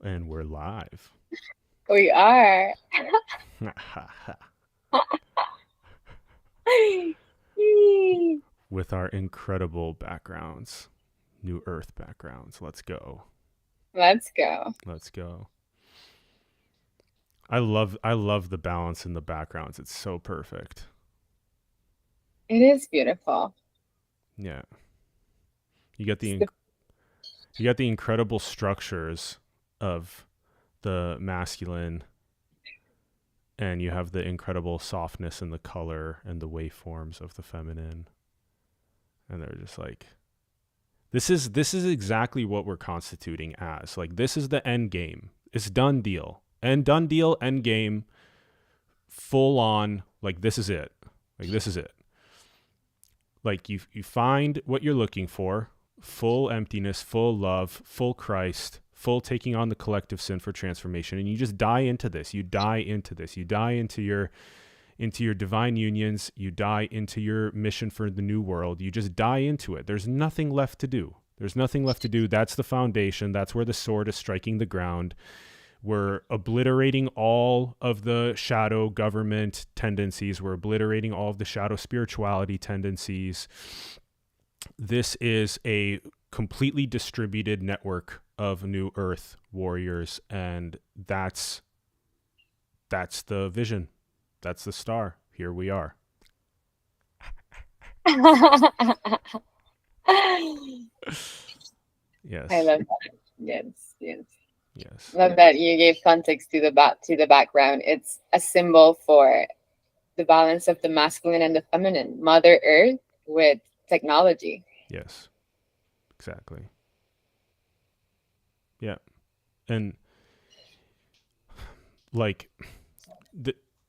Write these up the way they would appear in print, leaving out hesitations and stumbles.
And we're live. We are. With our incredible backgrounds. New Earth backgrounds. Let's go. Let's go. Let's go. I love the balance in the backgrounds. It's so perfect. It is beautiful. Yeah. You get It's the the- you got the incredible structures of the masculine, and you have the incredible softness in the color and the waveforms of the feminine. And they're just like, this is exactly what we're constituting as. Like, this is the end game. It's done deal. And done deal, end game, full on. Like, this is it. Like, this is it. Like, you find what you're looking for: full emptiness, full love, full Christ, full taking on the collective sin for transformation, and you just die into this. You die into this. You die into your divine unions. You die into your mission for the new world. You just die into it. There's nothing left to do. There's nothing left to do. That's the foundation. That's where the sword is striking the ground. We're obliterating all of the shadow government tendencies. We're obliterating all of the shadow spirituality tendencies. This is a completely distributed network of New Earth warriors, and that's the vision. That's the star. Here we are. I Yes. love that. Yes, yes. Yes. Love that you gave context to the background. It's a symbol for the balance of the masculine and the feminine, Mother Earth with technology. Yes. Exactly. Yeah. And like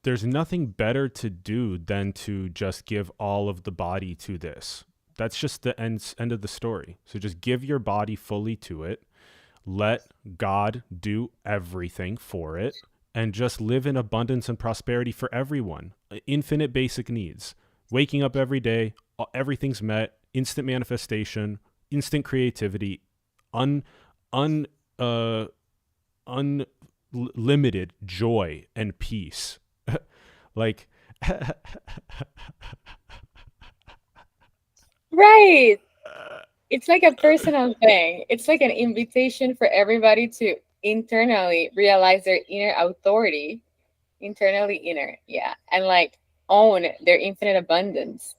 there's nothing better to do than to just give all of the body to this. That's just the end of the story. So just give your body fully to it. Let God do everything for it, and just live in abundance and prosperity for everyone. Infinite basic needs. Waking up every day, everything's met, instant manifestation, instant creativity, un un unlimited joy and peace. Like Right. It's like a personal thing. It's like an invitation for everybody to internally realize their inner authority, internally inner, yeah, and like own their infinite abundance.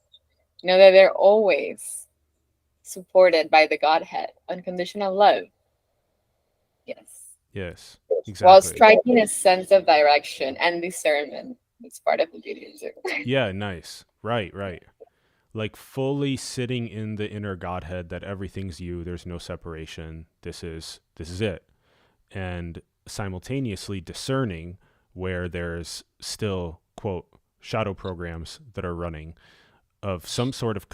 Know that they're always supported by the Godhead, unconditional love. Yes. yes, While exactly. striking a sense of direction and discernment. It's part of the beauty too. Yeah, nice. Right, right. Like fully sitting in the inner Godhead that everything's you, there's no separation. This is it. And simultaneously discerning where there's still, quote, shadow programs that are running of some sort of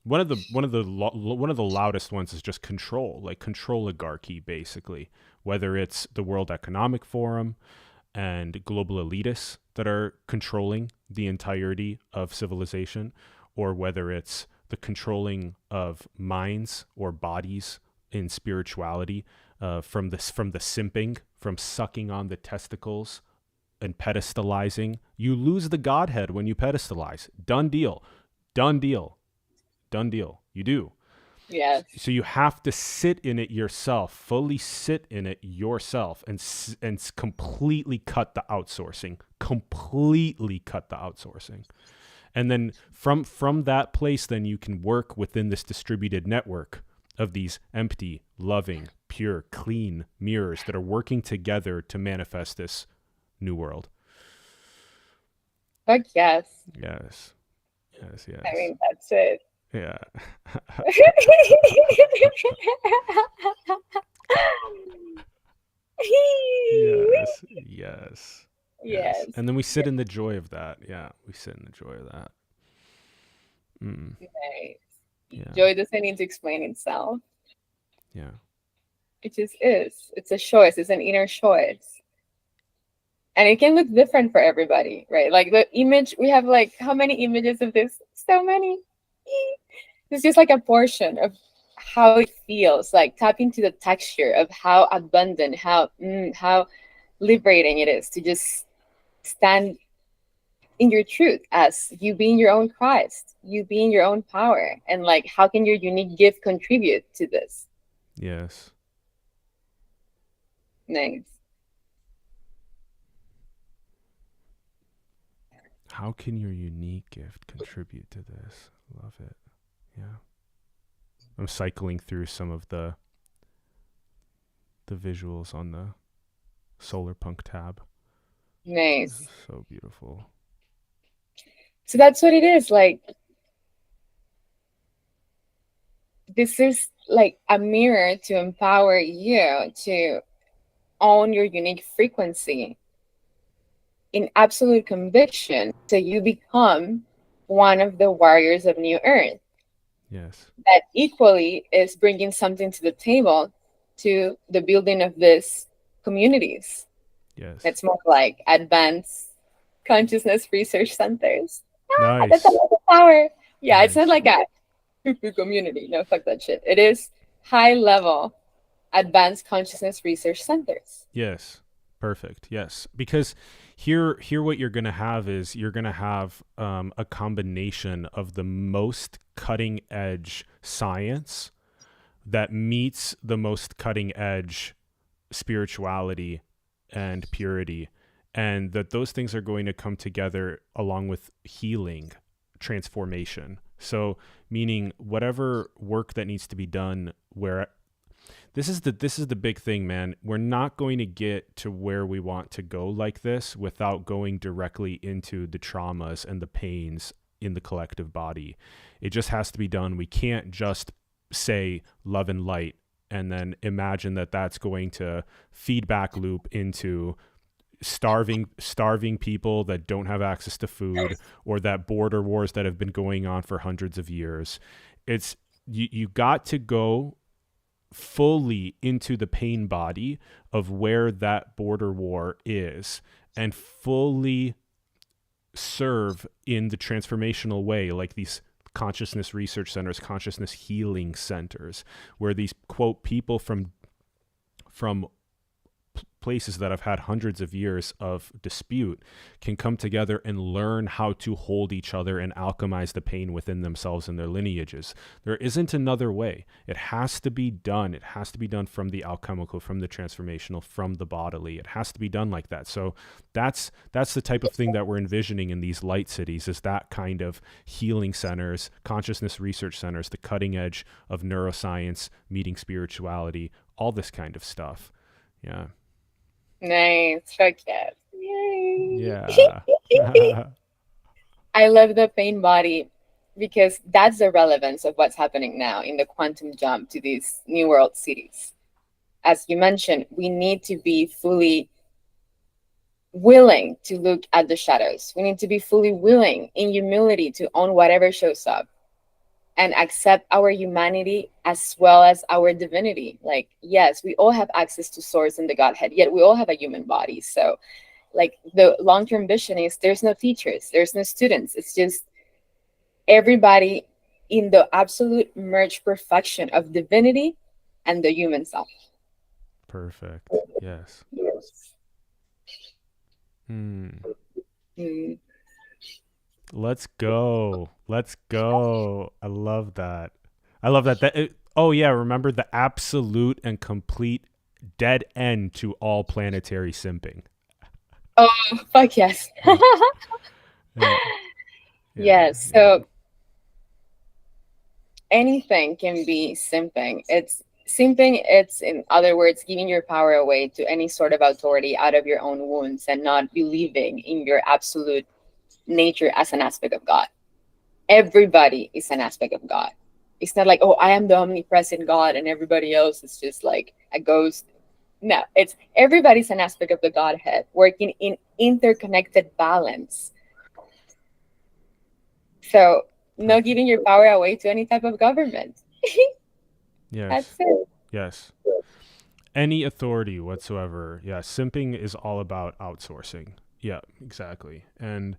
one of the loudest ones is just control, like control oligarchy, basically. Whether it's the World Economic Forum and global elitists that are controlling the entirety of civilization, or whether it's the controlling of minds or bodies in spirituality, from the simping, from sucking on the testicles and pedestalizing. You lose the Godhead when you pedestalize. Done deal. Done deal. Done deal. You do. Yes. So you have to sit in it yourself, fully sit in it yourself, and completely cut the outsourcing. Completely cut the outsourcing. And then from that place, then you can work within this distributed network of these empty, loving, pure, clean mirrors that are working together to manifest this new world. Fuck yes. Yes. Yes, I yes. mean, that's it. Yeah. Yes. Yes. Yes. Yes. And then we sit in the joy of that. Yeah. We sit in the joy of that. Mm. Nice. Yeah. Joy doesn't need to explain itself. Yeah. It just is. It's a choice. It's an inner choice. And it can look different for everybody, right? Like the image, we have like how many images of this? So many. It's just like a portion of how it feels, like tap into the texture of how abundant, how liberating it is to just stand in your truth as you being your own Christ, you being your own power. And like, how can your unique gift contribute to this? Yes. Nice. How can your unique gift contribute to this? Love it. Yeah. I'm cycling through some of the visuals on the solar punk tab. This is Nice. so beautiful. So that's what it is. Like, this is like a mirror to empower you to own your unique frequency in absolute conviction, so you become one of the warriors of New Earth Yes. that equally is bringing something to the table to the building of these communities. Yes. It's more like advanced consciousness research centers. That's a Nice. lot of power. Yeah, it's not Nice. like a poo-poo community. No, fuck that shit. It is high level advanced consciousness research centers. Yes. Perfect. Yes. Because here what you're going to have is you're going to have a combination of the most cutting edge science that meets the most cutting edge spirituality and purity, and that those things are going to come together along with healing, transformation. So meaning whatever work that needs to be done, where this is the big thing, man. We're not going to get to where we want to go like this without going directly into the traumas and the pains in the collective body. It just has to be done. We can't just say love and light and then imagine that that's going to feedback loop into starving people that don't have access to food, or that border wars that have been going on for hundreds of years. It's you got to go fully into the pain body of where that border war is and fully serve in the transformational way, like these consciousness research centers, consciousness healing centers, where these quote people from places that have had hundreds of years of dispute can come together and learn how to hold each other and alchemize the pain within themselves and their lineages. There isn't another way. It has to be done. It has to be done from the alchemical, from the transformational, from the bodily. It has to be done like that. So that's the type of thing that we're envisioning in these light cities, is that kind of healing centers, consciousness research centers, the cutting edge of neuroscience meeting spirituality, all this kind of stuff. Yeah. Nice. Fuck yes. Yay. Yeah. I love the pain body because that's the relevance of what's happening now in the quantum jump to these new world cities. As you mentioned, we need to be fully willing to look at the shadows. We need to be fully willing in humility to own whatever shows up and accept our humanity as well as our divinity. Like, yes, we all have access to source and the Godhead, yet we all have a human body. So like the long-term vision is there's no teachers, there's no students. It's just everybody in the absolute merged perfection of divinity and the human self. Perfect. Yes. Yes. Hmm. Mm. Let's go. Let's go. I love that. I love that. Oh yeah, remember the absolute and complete dead end to all planetary simping. Oh, fuck yes. Yeah. Yeah. Yeah. Yes. Yeah. So anything can be simping. It's in other words giving your power away to any sort of authority out of your own wounds and not believing in your absolute nature as an aspect of God. Everybody is an aspect of God. It's not like, oh, I am the omnipresent God and everybody else is just like a ghost. No, it's everybody's an aspect of the Godhead working in interconnected balance. So no Perfect. giving your power away to any type of government. That's Yes. it. Yes. Any authority whatsoever. Yeah. Simping is all about outsourcing. Yeah, exactly. And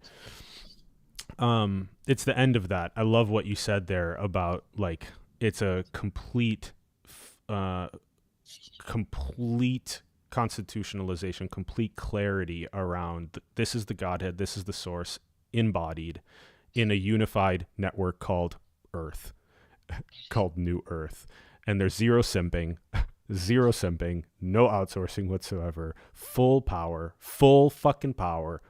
it's the end of that. I love what you said there about like it's a complete constitutionalization, complete clarity around this is the Godhead, this is the source embodied in a unified network called Earth, called New Earth. And there's zero simping, no outsourcing whatsoever, full power, full fucking power,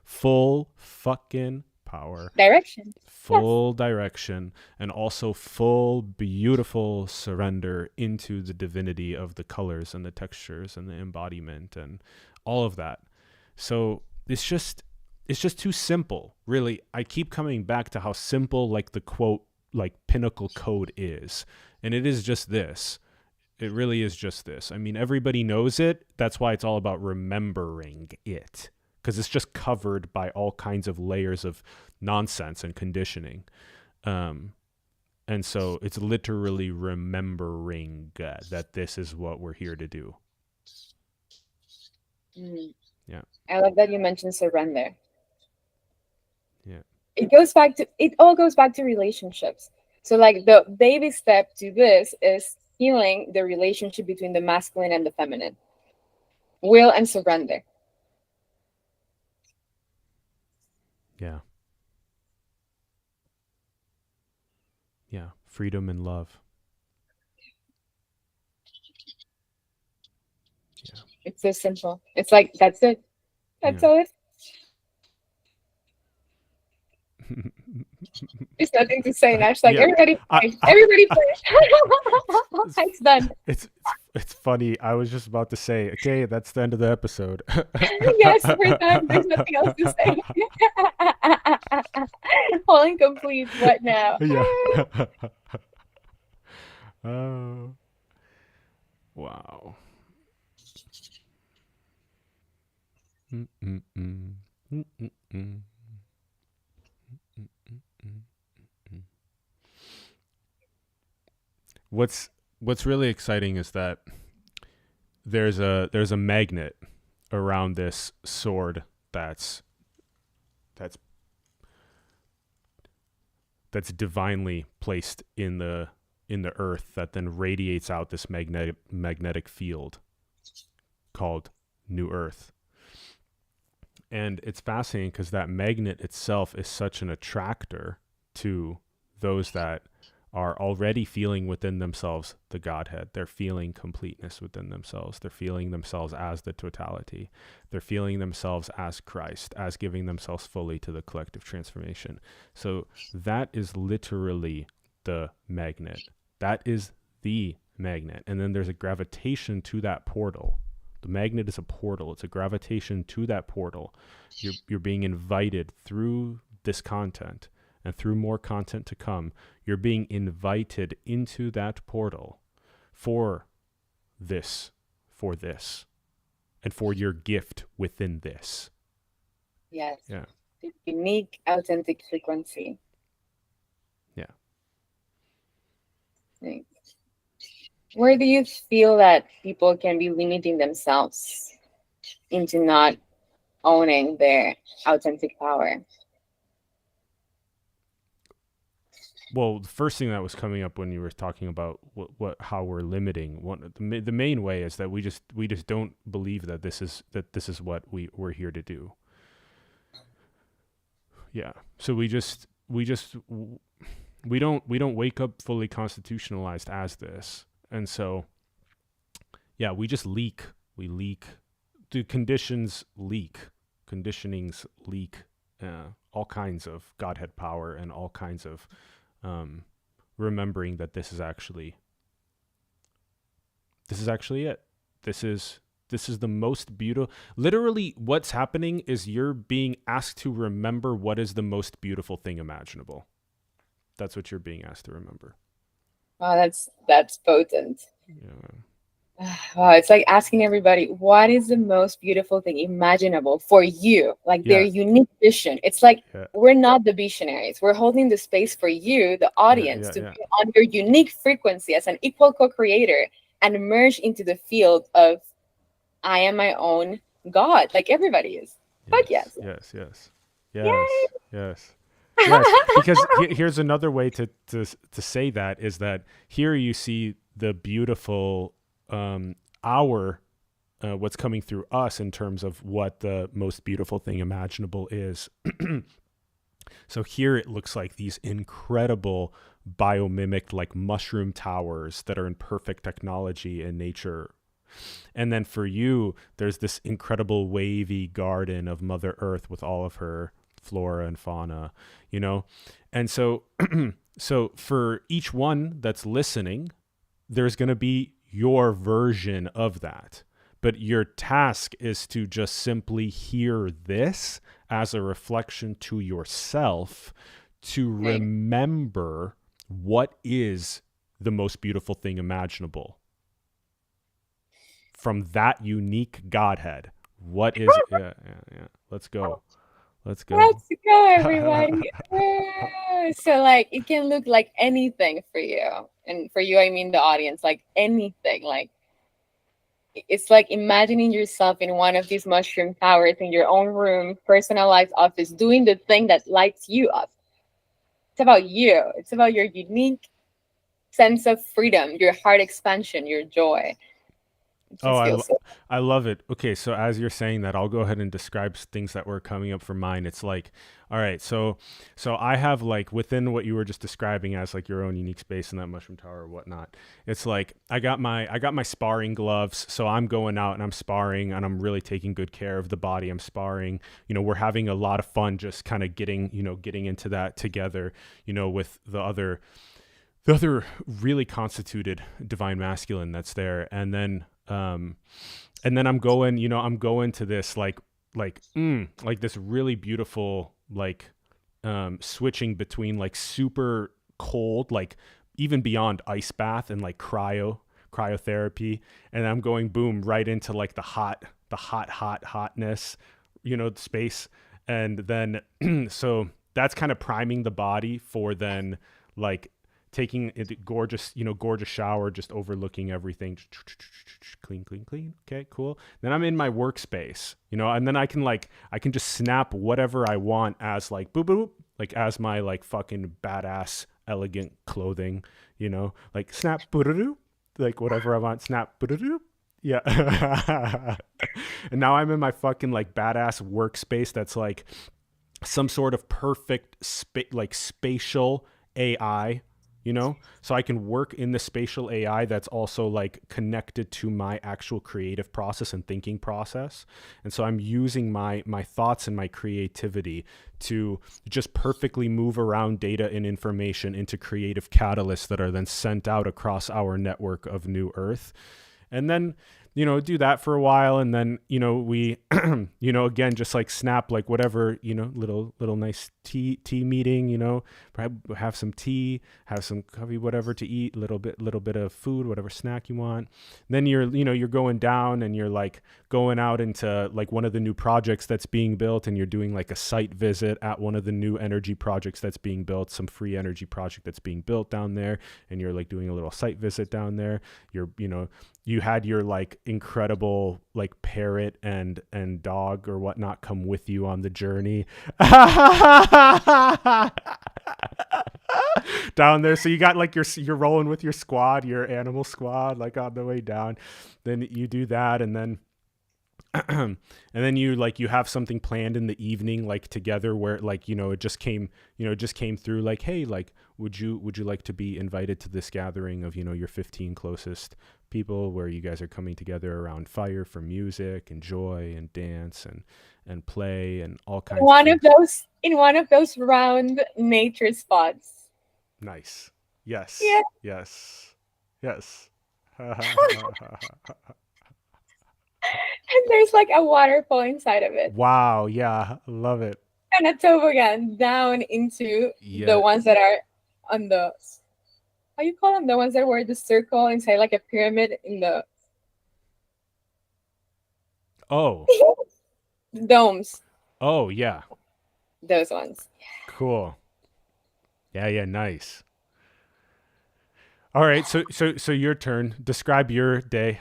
Direction. full direction, and also full beautiful surrender into the divinity of the colors and the textures and the embodiment and all of that. So it's just too simple, really. I keep coming back to how simple, like, the quote, like, pinnacle code is, and it is just this. It really is just this. I mean, everybody knows it. That's why it's all about remembering it, because it's just covered by all kinds of layers of nonsense and conditioning. And so it's literally remembering that this is what we're here to do. Yeah. I love that you mentioned surrender. Yeah. It all goes back to relationships. So, like, the baby step to this is healing the relationship between the masculine and the feminine. Will and surrender. Yeah. Yeah. Freedom and love. Yeah. It's so simple. It's like, that's it. That's all it. There's nothing to say, Nash. Like, everybody play. Everybody play. It's done. It's funny. I was just about to say, okay, that's the end of the episode. Yes, we're done. There's nothing else to say. Whole and complete. What now? Yeah. Oh. Wow. What's really exciting is that there's a magnet around this sword that's divinely placed in the earth, that then radiates out this magnetic field called New Earth. And it's fascinating because that magnet itself is such an attractor to those that are already feeling within themselves the Godhead. They're feeling completeness within themselves. They're feeling themselves as the totality. They're feeling themselves as Christ, as giving themselves fully to the collective transformation. So that is literally the magnet. That is the magnet. And then there's a gravitation to that portal. The magnet is a portal. It's a gravitation to that portal. You're being invited through this content, and through more content to come, you're being invited into that portal for this, and for your gift within this. Yes. Yeah. Unique, authentic frequency. Yeah. Where do you feel that people can be limiting themselves into not owning their authentic power? Well, the first thing that was coming up when you were talking about how we're limiting, the main way is that we just don't believe that this is what we're here to do. Yeah. So we don't wake up fully constitutionalized as this. And so, yeah, we just leak. We leak. The conditionings leak. All kinds of Godhead power and all kinds of remembering that this is actually it. This is the most beautiful. Literally, what's happening is you're being asked to remember what is the most beautiful thing imaginable. That's what you're being asked to remember. Wow, that's potent. Yeah. Wow, it's like asking everybody, what is the most beautiful thing imaginable for you? Like their unique vision. It's like we're not the visionaries. We're holding the space for you, the audience, to be on your unique frequency as an equal co-creator and merge into the field of I am my own God, like everybody is. But yes. Yes. Yes, because here's another way to say that is that here you see the beautiful our what's coming through us in terms of what the most beautiful thing imaginable is. So here it looks like these incredible biomimicked like mushroom towers that are in perfect technology and nature. And then for you, there's this incredible wavy garden of Mother Earth with all of her flora and fauna, you know? And so so for each one that's listening, there's going to be your version of that. But your task is to just simply hear this as a reflection to yourself to Okay. remember what is the most beautiful thing imaginable from that unique Godhead. What is it? Yeah, yeah, yeah. Let's go. Let's go. Let's go, everybody. So, like, it can look like anything for you. And for you, I mean the audience, like anything. Like, it's like imagining yourself in one of these mushroom towers in your own room, personalized office, doing the thing that lights you up. It's about you, it's about your unique sense of freedom, your heart expansion, your joy. It Oh, just feels so. I love it. Okay, so as you're saying that, I'll go ahead and describe things that were coming up for mine. It's like, all right, so I have like within what you were just describing as like your own unique space in that mushroom tower or whatnot. It's like I got my sparring gloves, so I'm going out and I'm sparring and I'm really taking good care of the body. I'm sparring. You know, we're having a lot of fun just kind of getting into that together. With the other really constituted divine masculine that's there, and then I'm going to this like this really beautiful like switching between like super cold, like even beyond ice bath and like cryotherapy, and I'm going boom right into like the hotness, space. And then so that's kind of priming the body for then like taking it gorgeous shower, just overlooking everything, clean, clean, clean. Okay, cool. Then I'm in my workspace, and then I can just snap whatever I want as like boop boop, like as my like fucking badass elegant clothing, like snap boo, like whatever I want, snap boo. Yeah. And now I'm in my fucking like badass workspace that's like some sort of perfect like spatial AI, so I can work in the spatial AI that's also like connected to my actual creative process and thinking process. And so I'm using my thoughts and my creativity to just perfectly move around data and information into creative catalysts that are then sent out across our network of New Earth. And then do that for a while, and then we again just like snap like whatever, little nice tea meeting, perhaps have some tea, have some coffee, whatever to eat, little bit of food, whatever snack you want. Then you're going down and you're like going out into like one of the new projects that's being built, and you're doing like a site visit at one of the new energy projects that's being built, some free energy project that's being built down there, and you're like doing a little site visit down there. You had your like incredible like parrot and dog or whatnot come with you on the journey down there. So you got like you're rolling with your squad, your animal squad, like on the way down. Then you do that, and then and then you have something planned in the evening, like together, where like it just came through like, hey, like would you like to be invited to this gathering of your 15 closest people, where you guys are coming together around fire for music and joy and dance and play and all kinds of One of things. those in one of those round nature spots. Nice. Yes, Yeah. yes, yes. And there's like a waterfall inside of it. Wow, yeah, love it. And a toboggan down into the Yeah. ones that are on the, how you call them? The ones that were the circle inside like a pyramid in the Oh, domes. oh yeah. Those ones. Cool. Yeah, yeah, nice. All right, so your turn. Describe your day.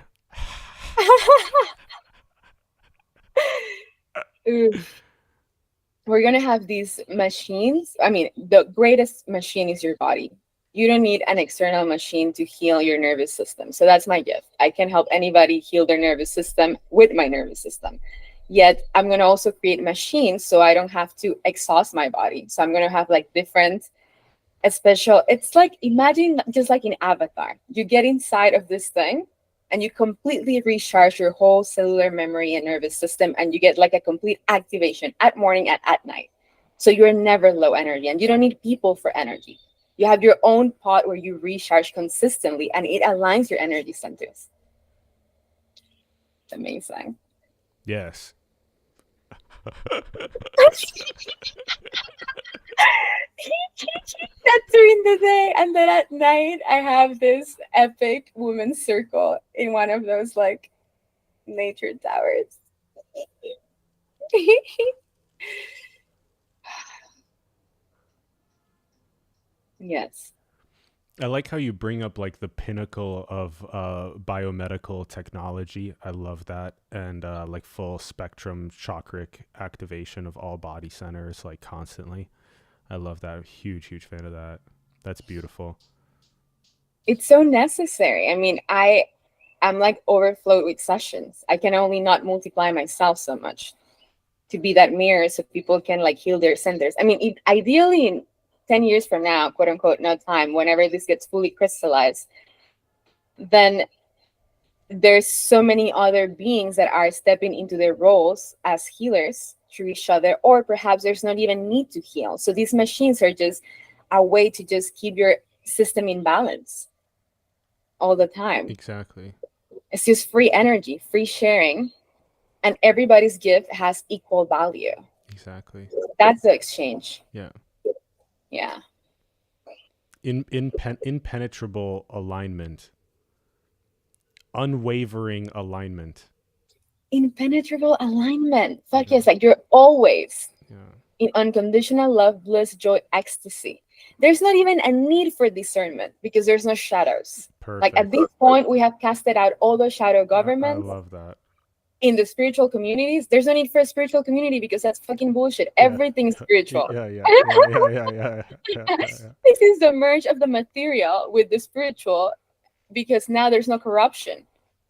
Ooh. we're going to have these machines. I mean, the greatest machine is your body. You don't need an external machine to heal your nervous system. So that's my gift. I can help anybody heal their nervous system with my nervous system. Yet I'm going to also create machines so I don't have to exhaust my body. So I'm going to have like different, a special, it's like, imagine just like in Avatar, you get inside of this thing and you completely recharge your whole cellular memory and nervous system, and you get like a complete activation at morning and at night. So you're never low energy, and you don't need people for energy. You have your own pot where you recharge consistently, and it aligns your energy centers. It's amazing. Yes. That's during the day, and then at night I have this epic women's circle in one of those like nature towers. Yes. I like how you bring up like the pinnacle of biomedical technology. I love that. And like full spectrum chakric activation of all body centers, like constantly. I love that. Huge, huge fan of that. That's beautiful. It's so necessary. I mean, I'm like overflowed with sessions. I can only not multiply myself so much to be that mirror so people can like heal their centers. I mean, ideally in 10 years from now, quote unquote, no time, whenever this gets fully crystallized, then there's so many other beings that are stepping into their roles as healers through each other, or perhaps there's not even need to heal. So these machines are just a way to just keep your system in balance all the time. Exactly. It's just free energy, free sharing, and everybody's gift has equal value. Exactly. That's the exchange. Yeah. Yeah. Impenetrable alignment. Unwavering alignment. Impenetrable alignment. Fuck yes, like you're always Yeah. in unconditional love, bliss, joy, ecstasy. There's not even a need for discernment because there's no shadows. Perfect. Like at this point, we have casted out all the shadow governments. I love that. In the spiritual communities, there's no need for a spiritual community because that's fucking bullshit. Everything is spiritual. Yeah. This is the merge of the material with the spiritual, because now there's no corruption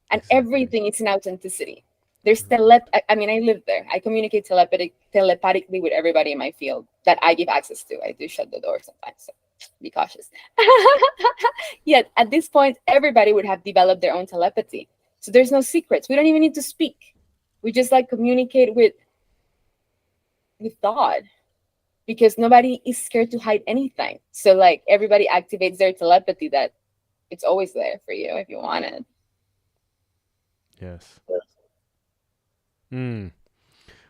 and Exactly. everything is in authenticity. There's I mean, I live there. I communicate telepathically with everybody in my field that I give access to. I do shut the door sometimes, so be cautious. Yet at this point, everybody would have developed their own telepathy. So there's no secrets. We don't even need to speak. We just like communicate with God, because nobody is scared to hide anything. So like everybody activates their telepathy that it's always there for you if you want it. Yes.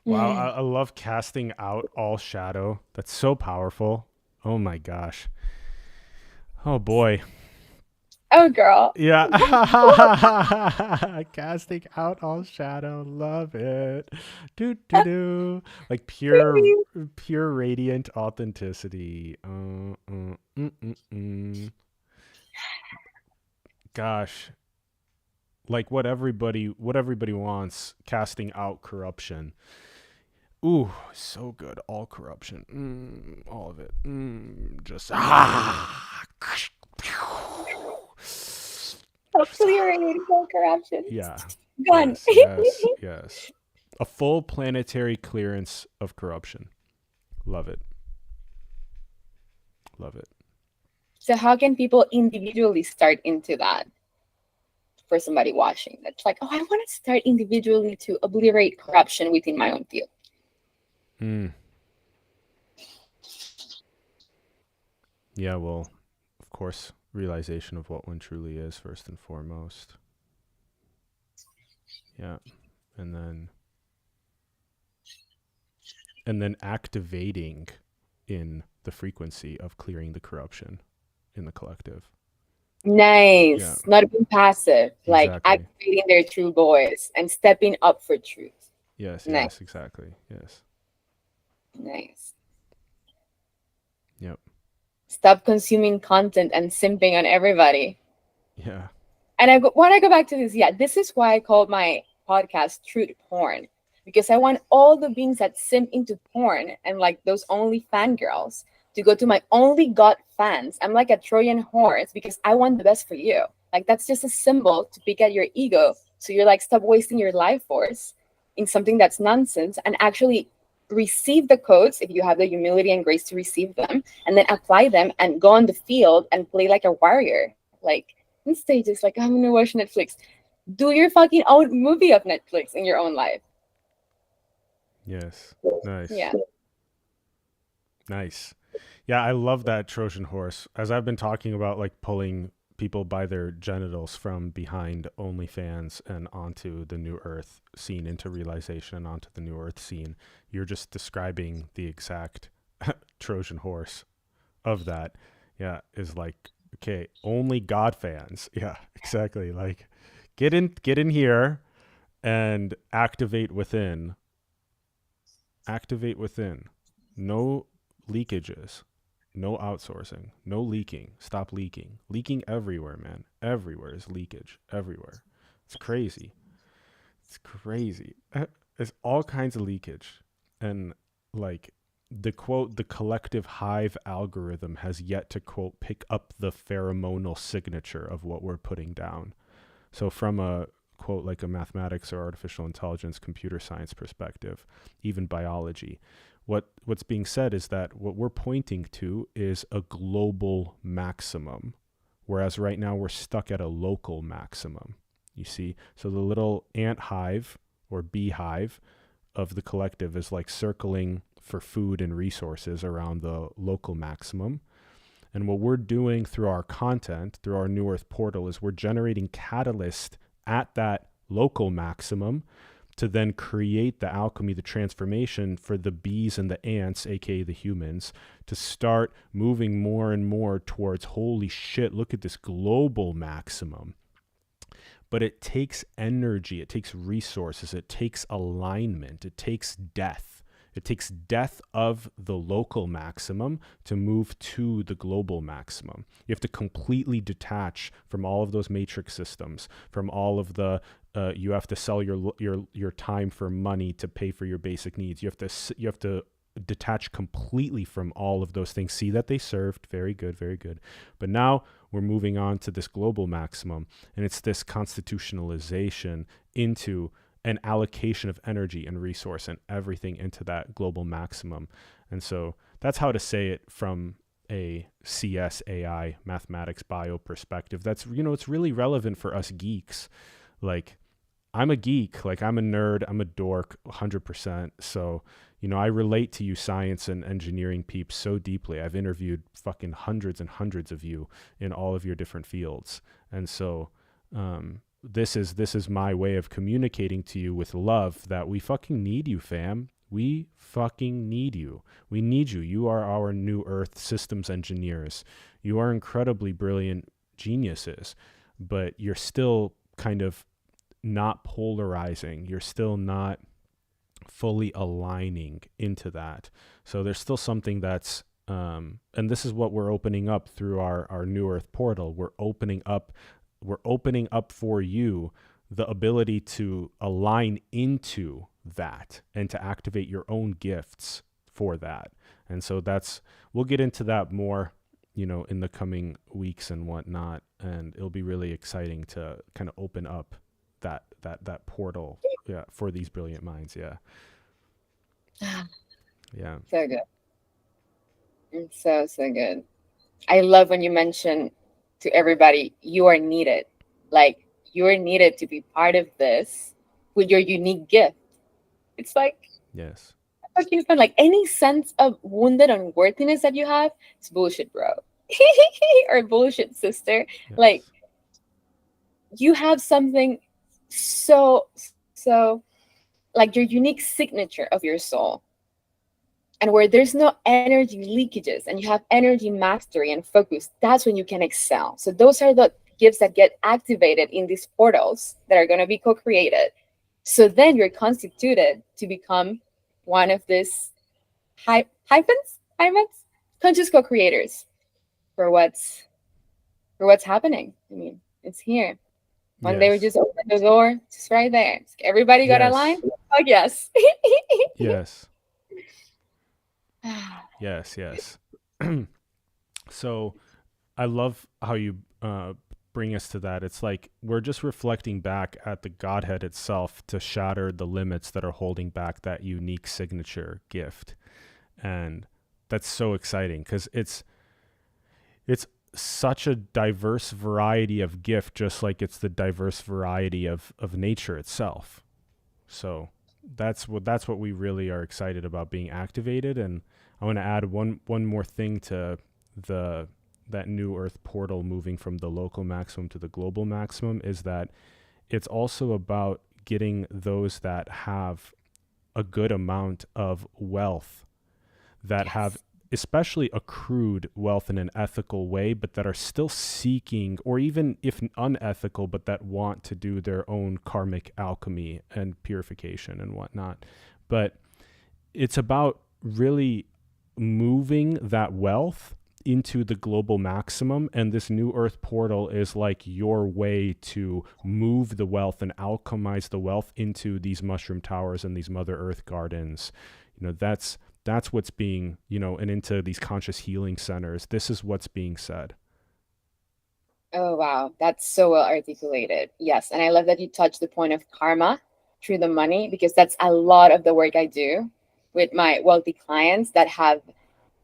Wow, I love casting out all shadow. That's so powerful. Oh my gosh. Oh boy. Oh girl. Yeah. Casting out all shadow. Love it. Do. Like pure radiant authenticity. Gosh. Like what everybody wants, casting out corruption. Ooh, so good. All corruption. All of it. Just Clearing all corruption. Yeah. Gone. Yes. A full planetary clearance of corruption. Love it. So how can people individually start into that? For somebody watching that's like, oh, I want to start individually to obliterate corruption within my own field. Yeah, well, of course, realization of what one truly is first and foremost. Yeah. And then activating in the frequency of clearing the corruption in the collective. Nice. Yeah. Not being passive, like Exactly. activating their true voice and stepping up for truth. Yes, nice. Yes, exactly. Yes. Nice. Yep. Stop consuming content and simping on everybody. Yeah. And when I go back to this, this is why I called my podcast Truth Porn. because I want all the beings that simp into porn and like those only fangirls to go to my only God fans. I'm like a Trojan horse because I want the best for you. Like that's just a symbol to pick at your ego. So you're like, stop wasting your life force in something that's nonsense and actually receive the codes if you have the humility and grace to receive them, and then apply them and go on the field and play like a warrior. Like in stages, like I'm gonna watch Netflix. Do your fucking own movie of Netflix in your own life. Yes. Nice. Yeah. Nice. Yeah, I love that Trojan horse. As I've been talking about, like pulling people by their genitals from behind OnlyFans and onto the New Earth scene, into realization and onto the New Earth scene, you're just describing the exact Trojan horse of that. Yeah, is like, okay, only God fans. Yeah, exactly. Like, get in here and activate within. Activate within. No leakages. No outsourcing. No leaking. Stop leaking. Leaking everywhere, man. Everywhere is leakage. Everywhere. It's crazy. It's crazy. There's all kinds of leakage. And like the quote, the collective hive algorithm has yet to quote pick up the pheromonal signature of what we're putting down. So from a quote like a mathematics or artificial intelligence, computer science perspective, even biology, what's being said is that what we're pointing to is a global maximum, whereas right now we're stuck at a local maximum. You see, so the little ant hive or beehive of the collective is like circling for food and resources around the local maximum. And what we're doing through our content, through our New Earth portal, is we're generating catalyst at that local maximum to then create the alchemy, the transformation for the bees and the ants, aka the humans, to start moving more and more towards, holy shit, look at this global maximum. But it takes energy, it takes resources, it takes alignment, it takes death. It takes death of the local maximum to move to the global maximum. You have to completely detach from all of those matrix systems, from all of the you have to sell your time for money to pay for your basic needs. You have to detach completely from all of those things. See that they served, very good, very good. But now we're moving on to this global maximum, and it's this constitutionalization into an allocation of energy and resource and everything into that global maximum. And so that's how to say it from a CS, AI, mathematics, bio perspective. That's, it's really relevant for us geeks. Like, I'm a geek, like I'm a nerd, I'm a dork, 100%. So, I relate to you science and engineering peeps so deeply. I've interviewed fucking hundreds and hundreds of you in all of your different fields. And so, this is my way of communicating to you with love that we fucking need you, fam. We fucking need you. We need you. You are our New Earth systems engineers. You are incredibly brilliant geniuses, but you're still kind of not polarizing. You're still not fully aligning into that. So there's still something that's, and this is what we're opening up through our New Earth portal. We're opening up for you the ability to align into that and to activate your own gifts for that. And so we'll get into that more, in the coming weeks and whatnot. And it'll be really exciting to kind of open up that portal, yeah, for these brilliant minds. Yeah. Yeah. So good. It's so, so good. I love when you mention to everybody, you are needed. Like, you are needed to be part of this with your unique gift. It's like, Yes. fucking fun. Like, any sense of wounded unworthiness that you have, it's bullshit, bro. Or bullshit, sister. Like, Yes. you have something so, like your unique signature of your soul, and where there's no energy leakages and you have energy mastery and focus, that's when you can excel. So those are the gifts that get activated in these portals that are going to be co-created. So then you're constituted to become one of these hyphens, conscious co-creators for what's happening. I mean, it's here. One day we Yes. just open the door, it's right there. It's like, everybody got a line. Yes. Oh, yes. Yes. Yes, yes. So I love how you bring us to that. It's like we're just reflecting back at the Godhead itself to shatter the limits that are holding back that unique signature gift. And that's so exciting because it's such a diverse variety of gift, just like it's the diverse variety of nature itself. So that's what we really are excited about being activated. And I want to add one more thing to the that new earth portal moving from the local maximum to the global maximum is that it's also about getting those that have a good amount of wealth, that have Yes. especially accrued wealth in an ethical way, but that are still seeking, or even if unethical, but that want to do their own karmic alchemy and purification and whatnot. But it's about really moving that wealth into the global maximum, and this new earth portal is like your way to move the wealth and alchemize the wealth into these mushroom towers and these mother earth gardens. That's what's being, and into these conscious healing centers. This is what's being said. Oh, wow. That's so well articulated. Yes. And I love that you touched the point of karma through the money, because that's a lot of the work I do with my wealthy clients that have,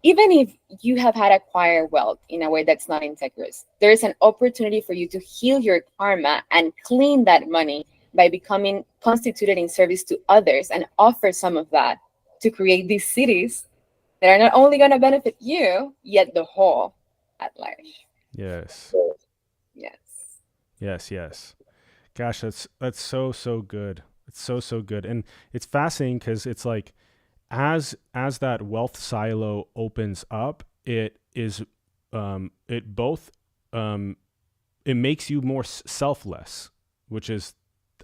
even if you have had acquired wealth in a way that's not integrous, there is an opportunity for you to heal your karma and clean that money by becoming constituted in service to others and offer some of that to create these cities that are not only going to benefit you, yet the whole at large. Yes. Yes. Yes, yes. Gosh, that's so good. It's so good. And it's fascinating because it's like as that wealth silo opens up, it is it both um it makes you more selfless, which is,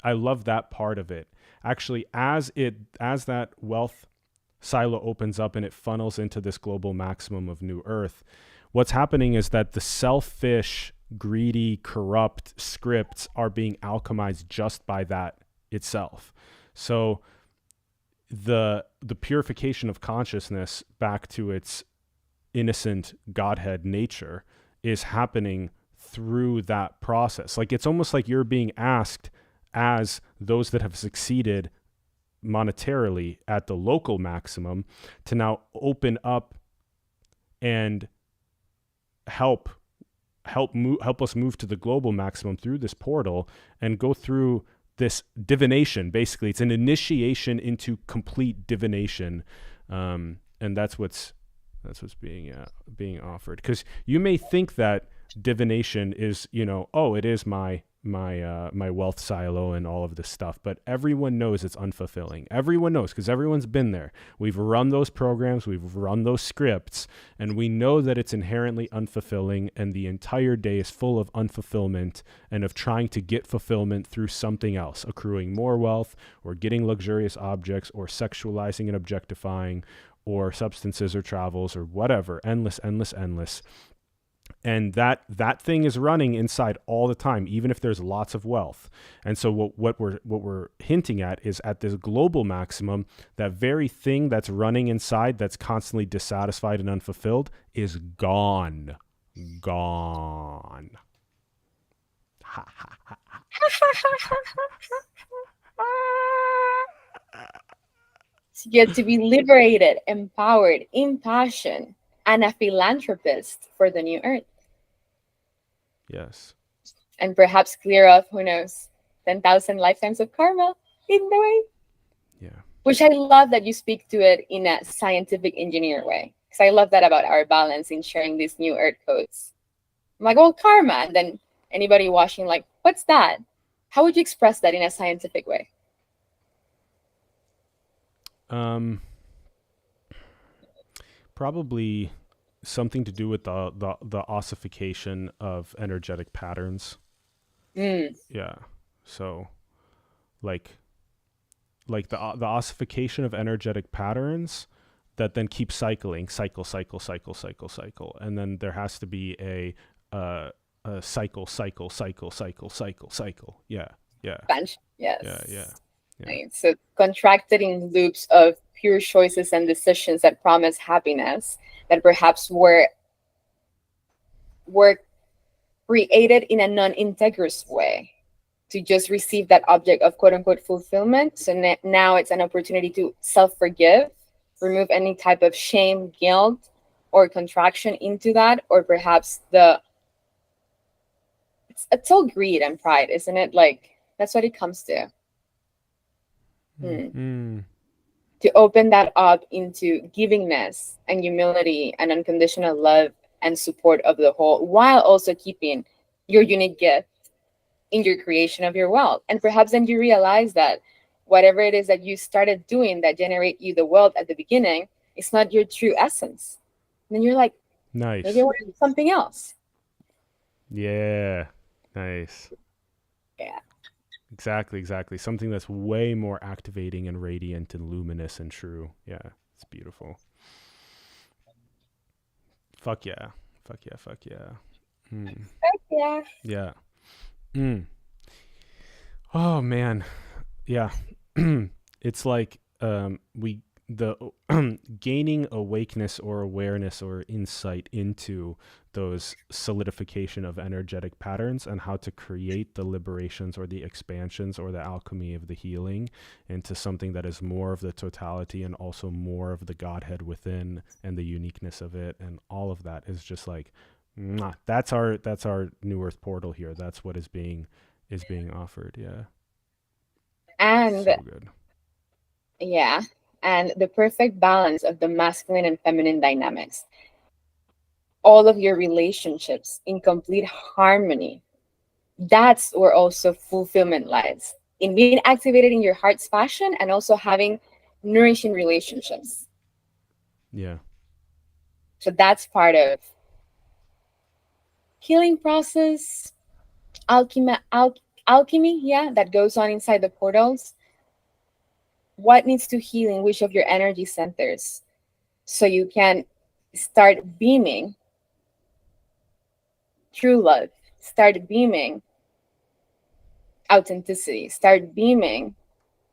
I love that part of it. Actually, as that wealth silo opens up and it funnels into this global maximum of new earth, what's happening is that the selfish, greedy, corrupt scripts are being alchemized just by that itself. So the purification of consciousness back to its innocent Godhead nature is happening through that process. Like it's almost like you're being asked, as those that have succeeded monetarily at the local maximum, to now open up and help us move to the global maximum through this portal and go through this divination. Basically, it's an initiation into complete divination, and that's what's being offered. Because you may think that divination is, oh, it is my wealth silo and all of this stuff, but everyone knows it's unfulfilling. Everyone knows, because everyone's been there. We've run those programs, we've run those scripts, and we know that it's inherently unfulfilling, and the entire day is full of unfulfillment and of trying to get fulfillment through something else, accruing more wealth or getting luxurious objects or sexualizing and objectifying or substances or travels or whatever. Endless. And that thing is running inside all the time, even if there's lots of wealth. And so what we're hinting at is, at this global maximum, that very thing that's running inside, that's constantly dissatisfied and unfulfilled, is gone. So you get to be liberated, empowered, impassioned, and a philanthropist for the new earth. Yes. And perhaps clear off, who knows, 10,000 lifetimes of karma in the way. Yeah. Which I love that you speak to it in a scientific engineer way. Because I love that about our balance in sharing these new earth codes. I'm like, well, karma. And then anybody watching, like, what's that? How would you express that in a scientific way? Probably something to do with the ossification of energetic patterns. Mm. Yeah. So like the ossification of energetic patterns that then keep cycle, and then there has to be a cycle. Yeah. Bunch. Yeah. Yes. Yeah. Right? So contracted in loops of pure choices and decisions that promise happiness, that perhaps were created in a non-integrous way to just receive that object of quote unquote fulfillment. So now it's an opportunity to self-forgive, remove any type of shame, guilt, or contraction into that, or perhaps it's all greed and pride, isn't it? Like that's what it comes to. Mm-hmm. To open that up into givingness and humility and unconditional love and support of the whole, while also keeping your unique gift in your creation of your wealth. And perhaps then you realize that whatever it is that you started doing that generate you the wealth at the beginning, it's not your true essence. And then you're like, maybe I Nice. want to do something else. Yeah. Nice. Yeah. Exactly. Something that's way more activating and radiant and luminous and true. Yeah. It's beautiful. Fuck yeah. Fuck yeah. Mm. Yeah. Yeah. Mm. Oh man. Yeah. It's like we the gaining awakeness or awareness or insight into those solidification of energetic patterns and how to create the liberations or the expansions or the alchemy of the healing into something that is more of the totality and also more of the Godhead within and the uniqueness of it, and all of that is just like mwah, that's our new earth portal here. That's what is being offered. Yeah. And So good. yeah, and the perfect balance of the masculine and feminine dynamics. All of your relationships in complete harmony. That's where also fulfillment lies, in being activated in your heart's passion and also having nourishing relationships. Yeah. So that's part of healing process, alchemy, yeah, that goes on inside the portals. What needs to heal in which of your energy centers so you can start beaming true love, start beaming authenticity, start beaming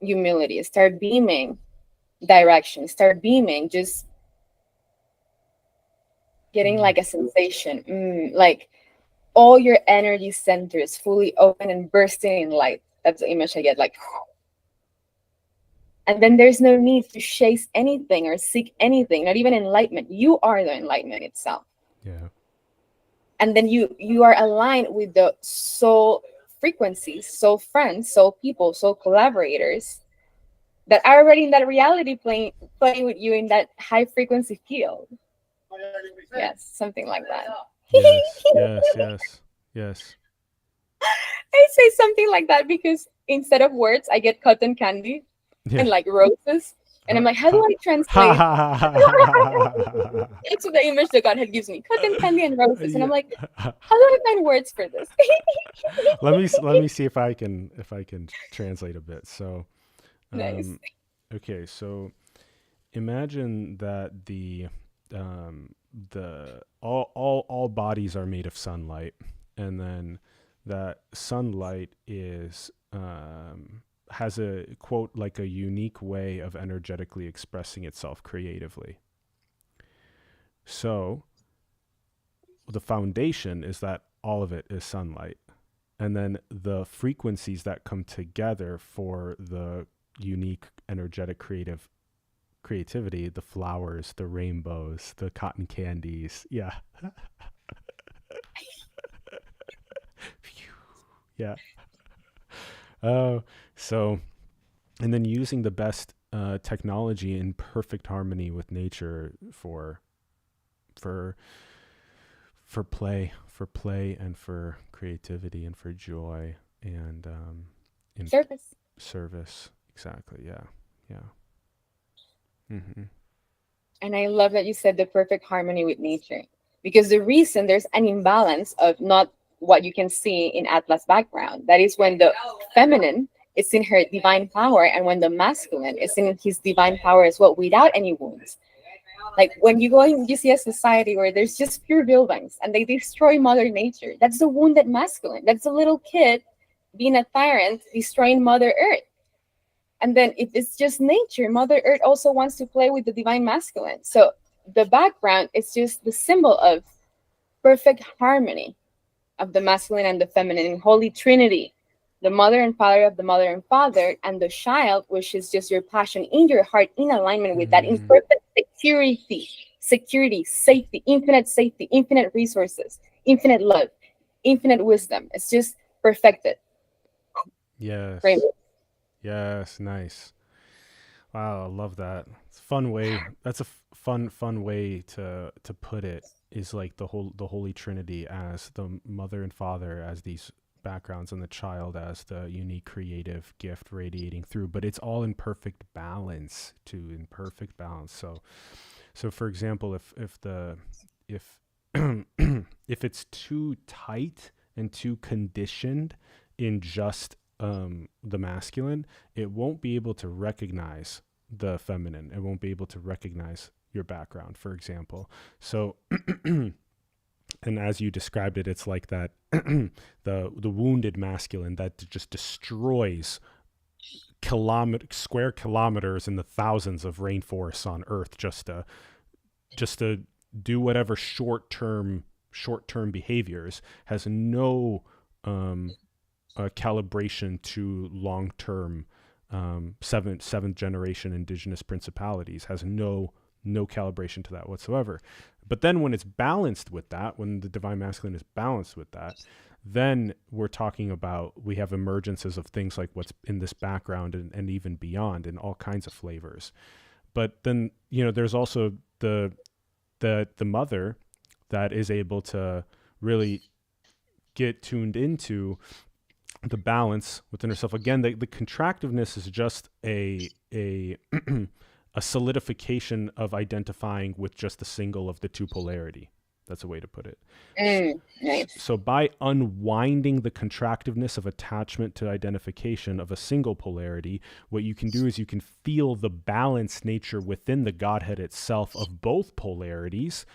humility, start beaming direction, start beaming, just getting like a sensation, like all your energy centers fully open and bursting in light. That's the image I get, like, and then there's no need to chase anything or seek anything, not even enlightenment. You are the enlightenment itself. Yeah. And then you are aligned with the soul frequencies, soul friends, soul people, soul collaborators that are already in that reality playing with you in that high frequency field. Yes, something like that. Yes. I say something like that because instead of words, I get cotton candy Yeah. and like roses. And I'm like, how do I translate? It's the image that God had gives me, cotton candy and roses. And I'm Yeah. like, how do I find words for this? Let me see if I can translate a bit. So, Nice. okay, so imagine that the all bodies are made of sunlight, and then that sunlight is has a quote like a unique way of energetically expressing itself creatively. So the foundation is that all of it is sunlight, and then the frequencies that come together for the unique energetic creativity, the flowers, the rainbows, the cotton candies, yeah. Yeah. Oh, so and then using the best technology in perfect harmony with nature for for play and for creativity and for joy and in service. Exactly. Yeah. Yeah. Mm-hmm. And I love that you said the perfect harmony with nature, because the reason there's an imbalance of not what you can see in Atlas background, that is when the feminine is in her divine power and when the masculine is in his divine power as well, without any wounds. Like when you go and you see a society where there's just pure buildings and they destroy mother nature, that's the wounded masculine. That's a little kid being a tyrant, destroying mother earth. And then if it's just nature, Mother Earth also wants to play with the divine masculine. So the background is just the symbol of perfect harmony of the masculine and the feminine in Holy Trinity, the mother and father of the mother and father, and the child, which is just your passion in your heart, in alignment with that, in perfect security, safety, infinite resources, infinite love, infinite wisdom. It's just perfected. Yes. Rainbow. Yes. Nice. Wow, I love that. It's a fun way. That's a fun way to put it. Is like the Holy Trinity as the mother and father as these backgrounds, and the child as the unique creative gift radiating through. But it's all in perfect balance too. In perfect balance. So for example, if if it's too tight and too conditioned in just the masculine, it won't be able to recognize the feminine. It won't be able to recognize your background, for example. So, and as you described it, it's like that the wounded masculine that just destroys square kilometers in the thousands of rainforests on Earth just to do whatever short term behaviors, has no calibration to long term seventh generation indigenous principalities, has no calibration to that whatsoever. But then when it's balanced with that, when the divine masculine is balanced with that, then we're talking about, we have emergences of things like what's in this background, and even beyond, in all kinds of flavors. But then, there's also the mother that is able to really get tuned into the balance within herself. Again, the contractiveness is just a a solidification of identifying with just the single of the two polarity. That's a way to put it. Nice. So by unwinding the contractiveness of attachment to identification of a single polarity, what you can do is you can feel the balanced nature within the Godhead itself of both polarities.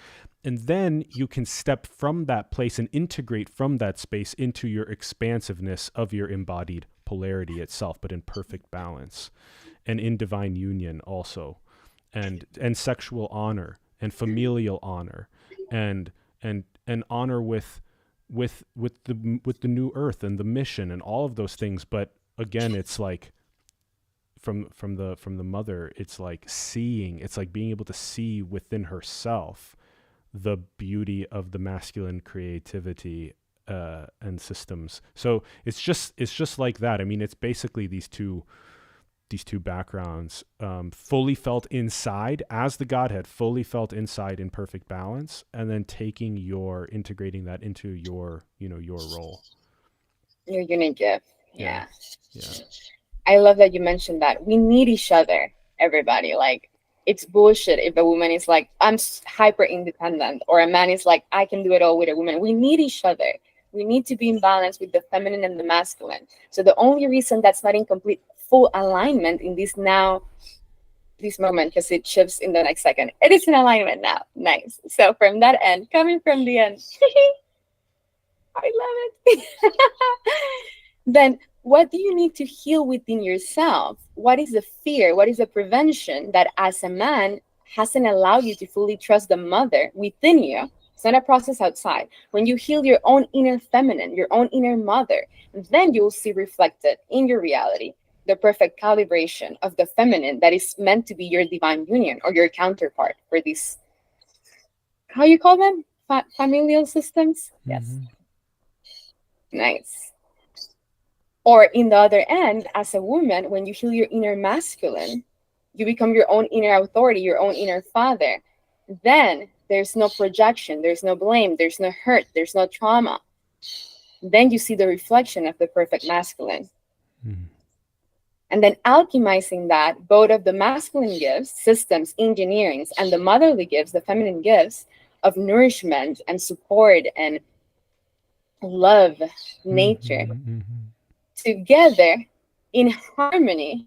And then you can step from that place and integrate from that space into your expansiveness of your embodied polarity itself, but in perfect balance and in divine union also, and sexual honor and familial honor, and honor with the new earth and the mission and all of those things. But again, it's like from the mother, it's like seeing, it's like being able to see within herself the beauty of the masculine creativity and systems. So it's just like that. I mean, it's basically these two backgrounds, fully felt inside as the Godhead, fully felt inside in perfect balance, and then integrating that into your role. Your unique gift. Yeah. Yeah. Yeah. I love that you mentioned that. We need each other, everybody. Like, it's bullshit if a woman is like, I'm hyper independent, or a man is like, I can do it all with a woman. We need each other. We need to be in balance with the feminine and the masculine. So the only reason that's not in complete full alignment in this moment, because it shifts in the next second, it is in alignment now. Nice. So from that end, coming from the end, I love it. Then what do you need to heal within yourself? What is the fear? What is the prevention that as a man hasn't allowed you to fully trust the mother within you? It's not a process outside. When you heal your own inner feminine, your own inner mother, then you'll see reflected in your reality the perfect calibration of the feminine that is meant to be your divine union, or your counterpart for these, how you call them? Familial systems? Yes. Mm-hmm. Nice. Or in the other end, as a woman, when you heal your inner masculine, you become your own inner authority, your own inner father. Then there's no projection, there's no blame, there's no hurt, there's no trauma. Then you see the reflection of the perfect masculine. Mm-hmm. And then alchemizing that, both of the masculine gifts, systems, engineerings, and the motherly gifts, the feminine gifts of nourishment and support and love, nature, Mm-hmm. together in harmony.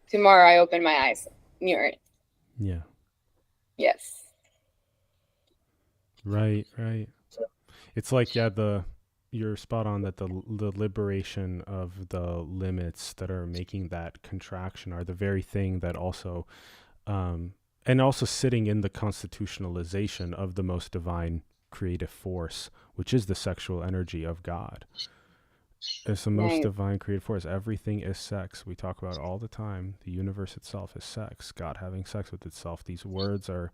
Tomorrow I open my eyes, new earth. Yeah. Yes. Right. It's like, yeah, you're spot on that the liberation of the limits that are making that contraction are the very thing that also um, and also sitting in the constitutionalization of the most divine creative force, which is the sexual energy of God. It's the most Nice. divine creative force. Everything is sex. We talk about it all the time. The universe itself is sex. God having sex with itself. These words are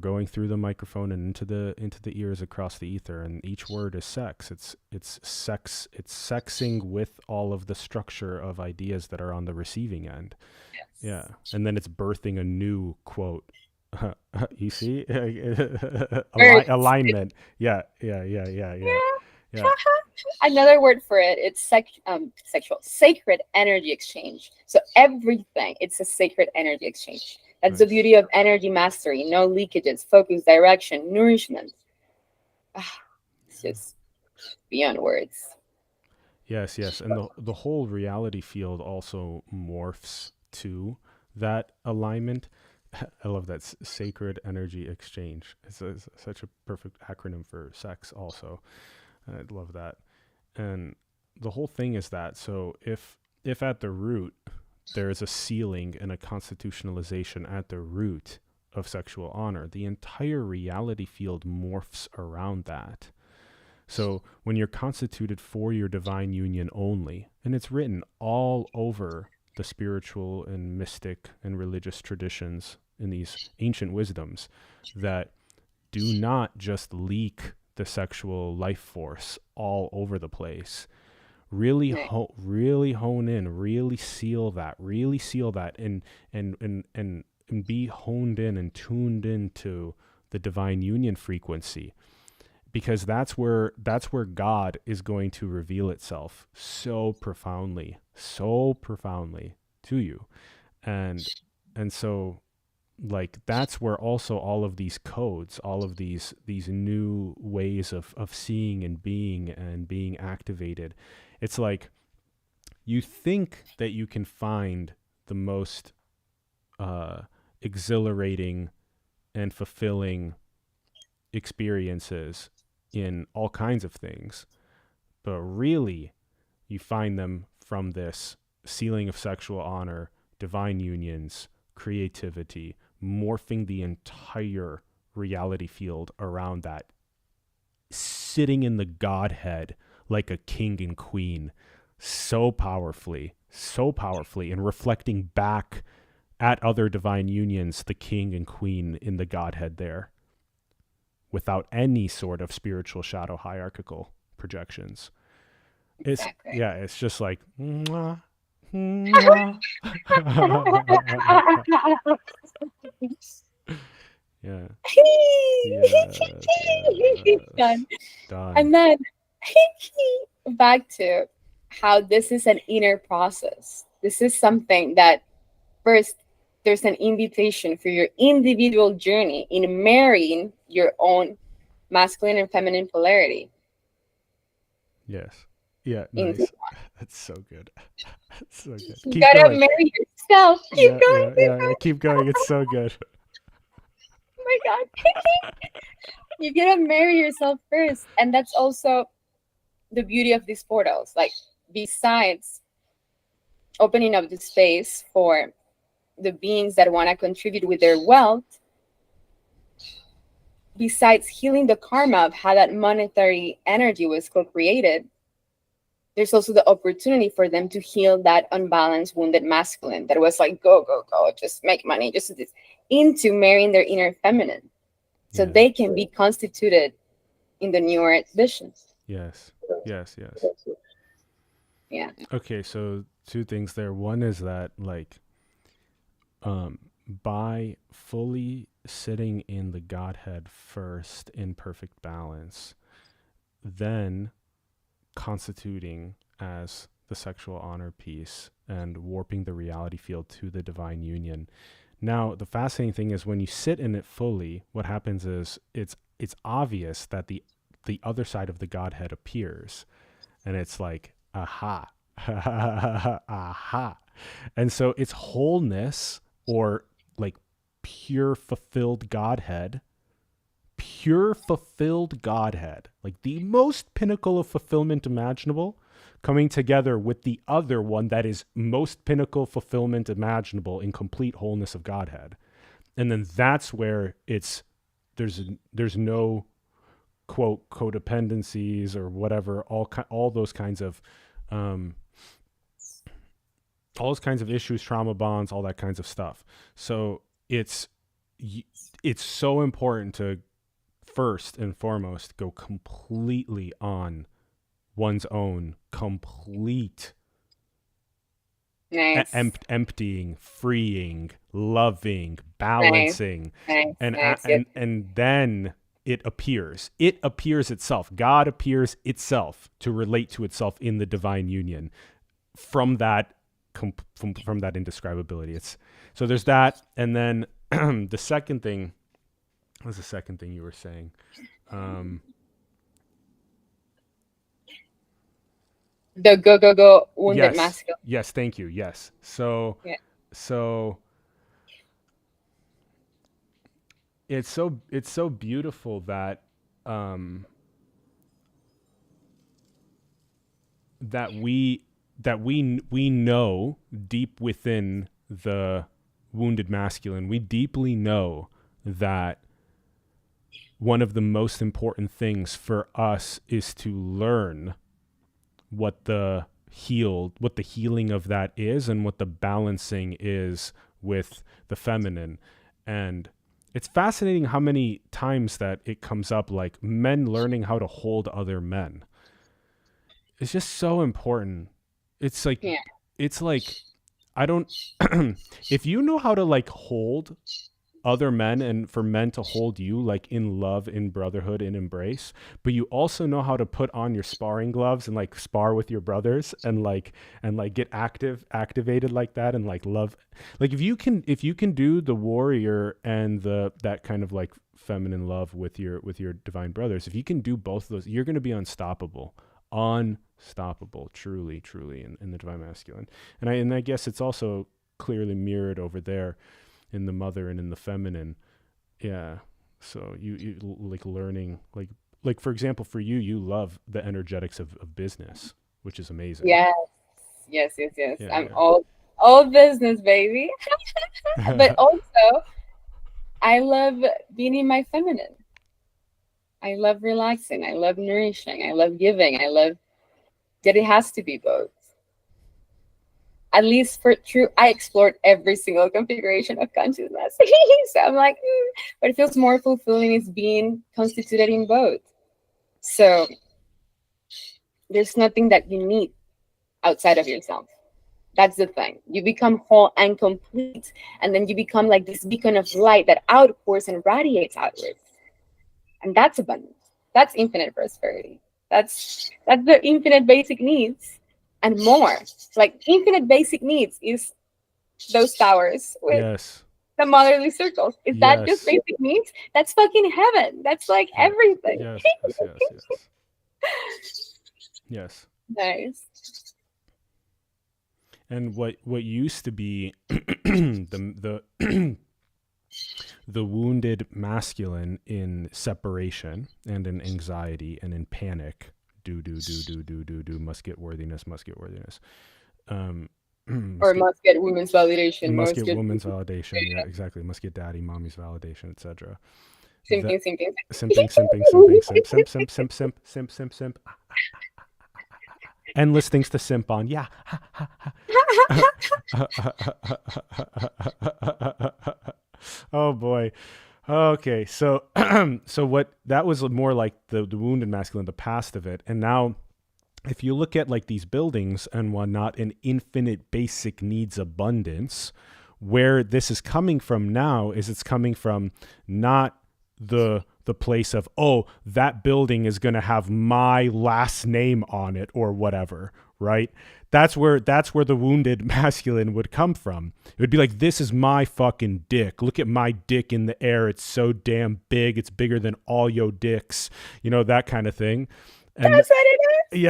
going through the microphone and into the ears across the ether, and each word is sex. It's sex. It's sexing with all of the structure of ideas that are on the receiving end. Yeah, Yes. and then it's birthing a new quote. You see, Earth. alignment. Yeah, yeah, yeah, yeah, yeah, yeah. Another word for it, it's sexual, sacred energy exchange. So everything, it's a sacred energy exchange. That's the Nice. beauty of energy mastery. No leakages, focus, direction, nourishment. Ah, it's just beyond words. Yes, yes, and the whole reality field also morphs to that alignment. I love that sacred energy exchange. It's such a perfect acronym for sex. Also, I love that. And the whole thing is that so if at the root there is a sealing and a constitutionalization at the root of sexual honor, the entire reality field morphs around that. So when you're constituted for your divine union only, and it's written all over the spiritual and mystic and religious traditions in these ancient wisdoms, that do not just leak the sexual life force all over the place. Really, Right. really hone in, really seal that, and be honed in and tuned into the divine union frequency, because that's where God is going to reveal itself so profoundly to you. And so like that's where also all of these codes, all of these new ways of seeing and being activated. It's like you think that you can find the most uh exhilarating and fulfilling experiences in all kinds of things, but really you find them from this sealing of sexual honor, divine unions, creativity, morphing the entire reality field around that, sitting in the Godhead like a king and queen, so powerfully, and reflecting back at other divine unions, the king and queen in the Godhead there, without any sort of spiritual shadow hierarchical projections. It's Exactly. yeah, it's just like mwah, mwah. Yeah. Yes, yes. Done. Done. And then back to how this is an inner process. This is something that first there's an invitation for your individual journey in marrying your own masculine and feminine polarity Yes. Yeah, into nice. That's so good. That's so good. you Keep gotta going. marry yourself. Keep Yeah, going, yeah, keep yeah, yeah. going. Keep going. It's so good. Oh my god. You gotta marry yourself first. And that's also the beauty of these portals. Like besides opening up the space for the beings that want to contribute with their wealth, besides healing the karma of how that monetary energy was co-created, there's also the opportunity for them to heal that unbalanced wounded masculine that was like go go go, just make money, just do this, into marrying their inner feminine so Yeah. they can be constituted in the newer visions. Yes. Yes, yes. Yeah. Okay, so two things there. One is that like um by fully sitting in the Godhead first in perfect balance, then constituting as the sexual honor piece and warping the reality field to the divine union. Now, the fascinating thing is when you sit in it fully, what happens is it's obvious that the other side of the Godhead appears, and it's like aha, aha, and so it's wholeness, or like pure fulfilled Godhead, pure fulfilled Godhead, like the most pinnacle of fulfillment imaginable, coming together with the other one that is most pinnacle fulfillment imaginable in complete wholeness of Godhead. And then that's where there's no quote codependencies or whatever, all those kinds of issues, trauma bonds, all that kinds of stuff. So it's so important to first and foremost go completely on one's own complete emptying, freeing, loving, balancing, and then it appears itself. God appears itself to relate to itself in the divine union from that from that indescribability. So there's that. And then the second thing, what was the second thing you were saying? The go wounded masculine. Yes, thank you. Yes. So it's so beautiful that we know deep within the wounded masculine, we deeply know that one of the most important things for us is to learn what the healing of that is and what the balancing is with the feminine. And it's fascinating how many times that it comes up, like men learning how to hold other men. It's just so important. It's like, I don't, if you know how to like hold other men and for men to hold you like in love, in brotherhood, in embrace, but you also know how to put on your sparring gloves and like spar with your brothers and like get activated like that and like love, like if you can do the warrior and that kind of like feminine love with your divine brothers, if you can do both of those, you're going to be unstoppable, truly in the divine masculine. And I guess it's also clearly mirrored over there in the mother and in the feminine. Yeah. So you like learning, like for example, for you love the energetics of business, which is amazing. Yes. Yeah, I'm all business, baby. But also I love being in my feminine. I love relaxing. I love nourishing. I love giving. I love that it has to be both. At least I explored every single configuration of consciousness. So I'm like, but it feels more fulfilling is being constituted in both. So there's nothing that you need outside of yourself. That's the thing. You become whole and complete, and then you become like this beacon of light that outpours and radiates outwards. And that's abundance. That's infinite prosperity. That's the infinite basic needs. And more, like infinite basic needs is those towers with the motherly circles. Is that just basic needs? That's fucking heaven. That's like everything. Yes. Nice. And what used to be the wounded masculine in separation and in anxiety and in panic, do must get worthiness, must get women's validation, must get women's validation, yeah, exactly, must get daddy mommy's validation, etc. Simping simp endless things to simp on. Yeah. Oh boy. Okay, so what that was more like the wounded masculine, the past of it. And now if you look at like these buildings and whatnot, an infinite basic needs abundance, where this is coming from now is it's coming from not the place of, oh, that building is going to have my last name on it or whatever, right? That's where the wounded masculine would come from. It would be like, this is my fucking dick. Look at my dick in the air. It's so damn big. It's bigger than all yo dicks. You know, that kind of thing. And that's what it is.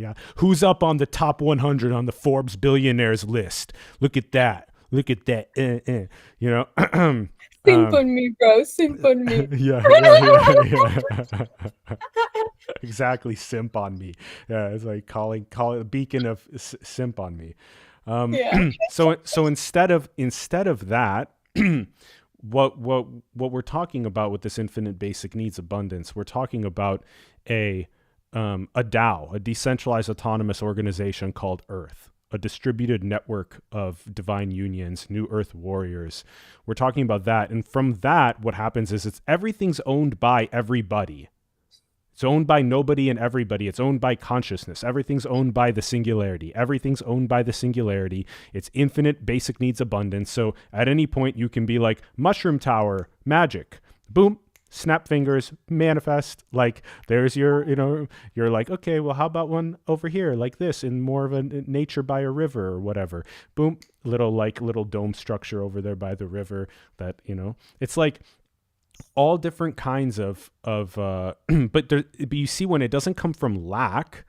Yeah. Who's up on the top 100 on the Forbes billionaires list? Look at that. You know, Simp on me, bro. Simp on me. Yeah. Exactly, simp on me. Yeah, it's like calling a beacon of simp on me. Yeah. So instead of that, what we're talking about with this infinite basic needs abundance, we're talking about a DAO, a decentralized autonomous organization called Earth, a distributed network of divine unions, new Earth warriors. We're talking about that, and from that, what happens is everything's owned by everybody. It's owned by nobody and everybody. It's owned by consciousness. Everything's owned by the singularity. Everything's owned by the singularity. It's infinite basic needs abundance. So at any point you can be like, mushroom tower, magic, boom, snap fingers, manifest. Like there's your, you're like, okay, well, how about one over here like this in more of a nature by a river or whatever. Boom, little dome structure over there by the river that, it's like, all different kinds of but you see, when it doesn't come from lack,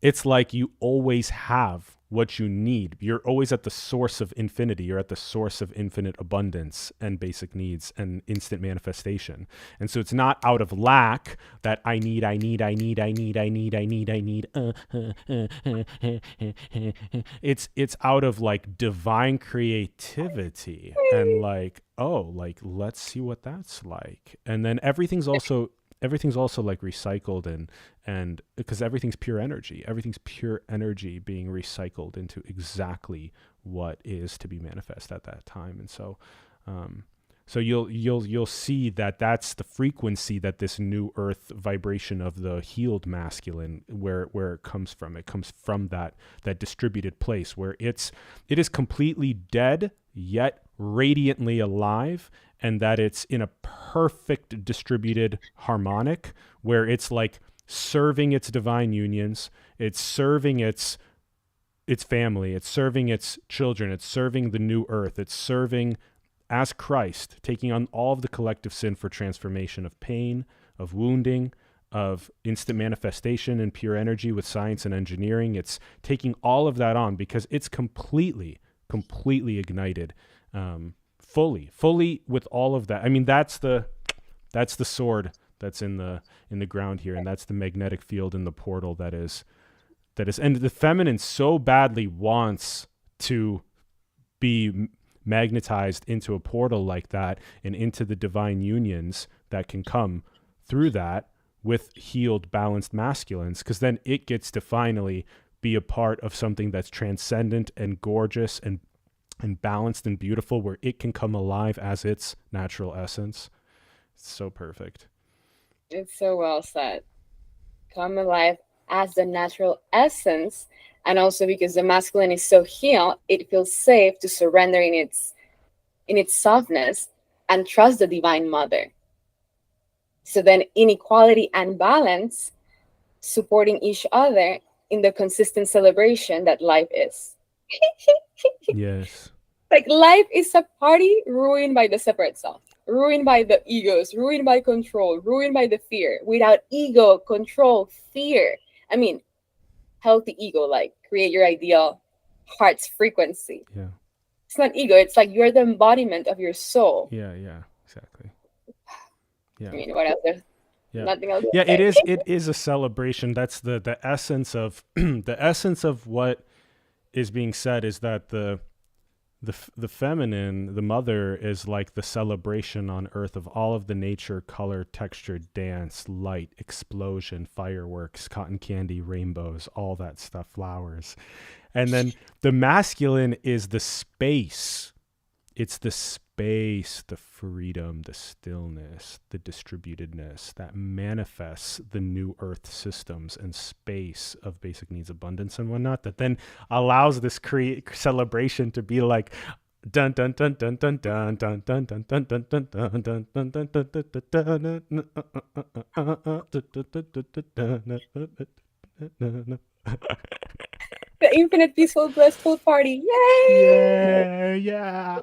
it's like you always have what you need. You're always at the source of infinity. You're at the source of infinite abundance and basic needs and instant manifestation. And so it's not out of lack that I need. It's out of like divine creativity and like, oh, like let's see what that's like. And then everything's also like recycled and because everything's pure energy being recycled into exactly what is to be manifest at that time. And so so you'll see that that's the frequency that this new earth vibration of the healed masculine, where it comes from. It comes from that distributed place where it is completely dead yet radiantly alive, and that it's in a perfect distributed harmonic where it's like serving its divine unions, it's serving its family, it's serving its children, it's serving the new earth, it's serving as Christ, taking on all of the collective sin for transformation of pain, of wounding, of instant manifestation and pure energy with science and engineering. It's taking all of that on because it's completely ignited, fully with all of that. I mean, that's the sword that's in the ground here, and that's the magnetic field in the portal that is, and the feminine so badly wants to be magnetized into a portal like that and into the divine unions that can come through that with healed, balanced masculines, because then it gets to finally be a part of something that's transcendent and gorgeous and balanced and beautiful, where it can come alive as its natural essence. It's so perfect. It's so well said. Come alive as the natural essence. And also because the masculine is so healed, it feels safe to surrender in its softness and trust the divine mother. So then inequality and balance, supporting each other in the consistent celebration that life is. Yes. Like life is a party ruined by the separate self, ruined by the egos, ruined by control, ruined by the fear. Without ego, control, fear, I mean, healthy ego, like create your ideal heart's frequency. Yeah. It's not ego. It's like you're the embodiment of your soul. Yeah, exactly. Yeah. I mean, what else? There's nothing else. Yeah, it is a celebration. That's the essence of the essence of what is being said, is that the feminine, the mother, is like the celebration on earth of all of the nature, color, texture, dance, light, explosion, fireworks, cotton candy, rainbows, all that stuff, flowers. And then the masculine is the space. It's the space, the freedom, the stillness, the distributedness that manifests the new earth systems and space of basic needs abundance and whatnot, that then allows this celebration to be like dun dun dun dun dun dun dun dun dun dun dun dun dun dun dun dun. The infinite, peaceful, blissful party. Yay! Yeah.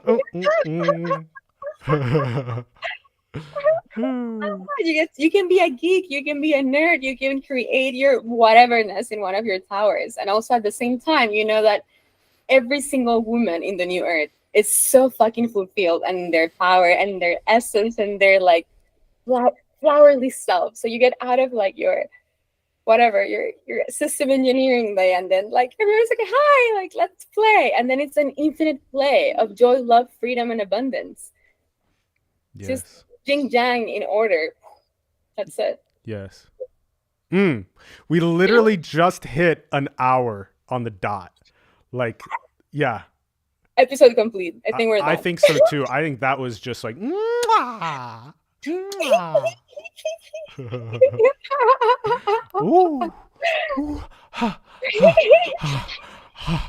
You can be a geek, you can be a nerd, you can create your whateverness in one of your towers. And also at the same time, you know that every single woman in the new earth is so fucking fulfilled and their power and their essence and their like flowerly self. So you get out of like your whatever your system engineering day, and then like everyone's like, hi, like let's play, and then it's an infinite play of joy, love, freedom, and abundance. Just Yes. jing jang in order. That's it. Yes. We literally just hit an hour on the dot. Like, yeah, Episode complete. I think we're I done. think so too. I think that was just like, mwah, mwah. Ooh, ooh, ha, ha, ha, ha.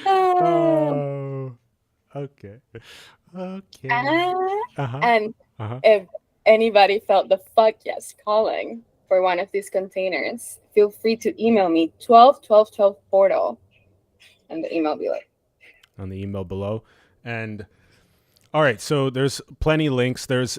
Oh, okay. Okay. Uh-huh. And Uh-huh. if anybody felt the fuck yes calling for one of these containers, feel free to email me 12 portal, and the email be like, On the email below. And all right, so there's plenty links. There's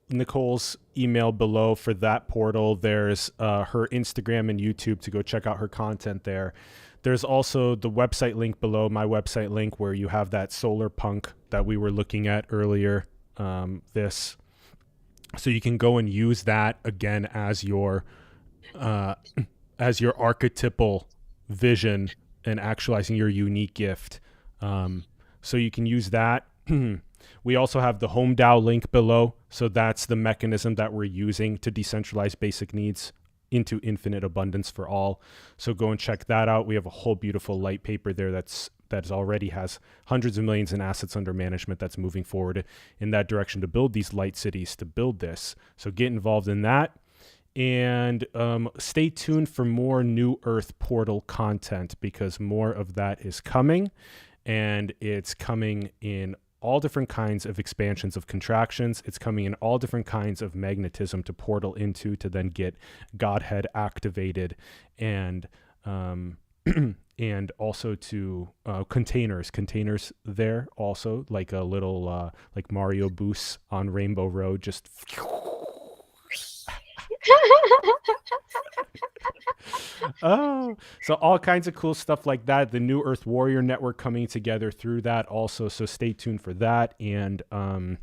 Nicole's email below for that portal. There's her Instagram and YouTube to go check out her content there. There's also the website link below, my website link, where you have that solar punk that we were looking at earlier. So you can go and use that again as your archetypal vision and actualizing your unique gift. So you can use that. We also have the home DAO link below. So that's the mechanism that we're using to decentralize basic needs into infinite abundance for all. So go and check that out. We have a whole beautiful light paper there that already has hundreds of millions in assets under management that's moving forward in that direction to build these light cities, to build this. So get involved in that. And stay tuned for more New Earth portal content, because more of that is coming, and it's coming in all different kinds of expansions of contractions. It's coming in all different kinds of magnetism to portal into, to then get Godhead activated, and and also to containers there also, like a little like Mario boost on Rainbow Road, just oh, so all kinds of cool stuff like that. The New Earth Warrior Network coming together through that also. So stay tuned for that. And oh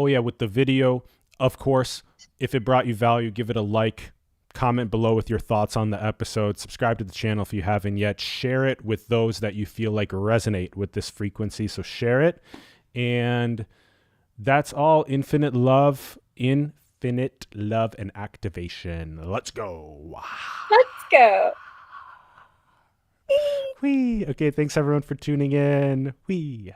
yeah, with the video, of course, if it brought you value, give it a like, comment below with your thoughts on the episode, subscribe to the channel if you haven't yet, share it with those that you feel like resonate with this frequency. So share it. And that's all. Infinite love and activation. Let's go. let's go. Whee. Okay, thanks everyone for tuning in. Whee.